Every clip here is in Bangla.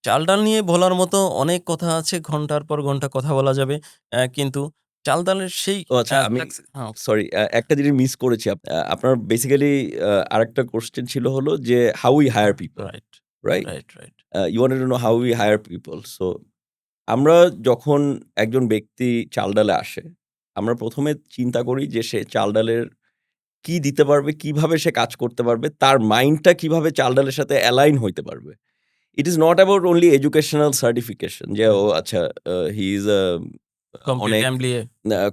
চাল-ডাল নিয়ে বলার মতো অনেক কথা আছে। ঘন্টার পর ঘন্টা কথা বলা যাবে। কিন্তু চাল-ডালের সেই ও আচ্ছা, আমি হ্যাঁ, সরি, একটা জিনিস মিস করেছি। আপনার বেসিক্যালি আরেকটা কোয়েশ্চেন ছিল হলো যে, how we hire people, right, right? Right, right. You wanted to know how we hire people. So আমরা যখন একজন ব্যক্তি চাল-ডালে আসে, আমরা ১ম এ চিন্তা করি যে সে চাল-ডালের কি দিতে পারবে, কিভাবে সে কাজ করতে পারবে, তার মাইন্ডটা কিভাবে চাল-ডালের সাথে অ্যালাইন হইতে পারবে। It is not about only educational certification যে ও আচ্ছা, হি ইস অনেক কমপ্লিটলি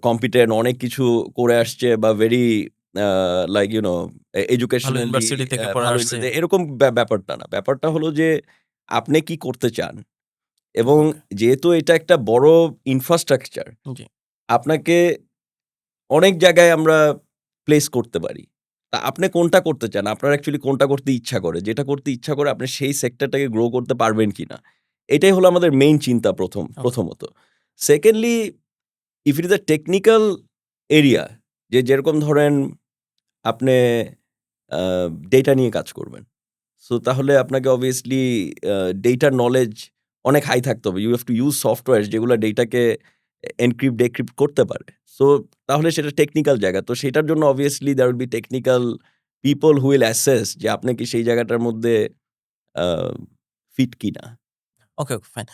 কম্পিটেন্ট, অনেক কিছু করে আসছে বা ভেরি লাইক ইউ নো ভালো এডুকেশনালি ইউনিভার্সিটি থেকে পড়ে ভালো আসছে। এরকম ব্যাপারটা না। ব্যাপারটা হলো যে আপনি কি করতে চান? এবং ওকে, যেহেতু এটা একটা বড় ইনফ্রাস্ট্রাকচার, জি। আপনাকে অনেক জায়গায় আমরা প্লেস করতে পারি। তা আপনি কোনটা করতে চান? আপনার অ্যাকচুয়ালি কোনটা করতে ইচ্ছা করে? যেটা করতে ইচ্ছা করে আপনি সেই সেক্টরটাকে গ্রো করতে পারবেন কিনা? এটাই হলো আমাদের মেইন চিন্তা ওকে, প্রথমত। Secondly, if it is a technical area, যেরকম ধরেন আপনি আ ডেটা নিয়ে কাজ করবেন। সো তাহলে আপনাকে অবভিয়াসলি ডেটার নলেজ অনেক হাই থাকতে হবে। You have to use software যেগুলা ডেটাকে এনক্রিপ্ট, ডিক্রিপ্ট করতে পারে। সো তাহলে সেটা টেকনিক্যাল জায়গা। তো সেটার জন্য obviously there will be technical people who will assess যে আপনি কি সেই জায়গাটার মধ্যে আ ফিট কিনা। Okay, fine.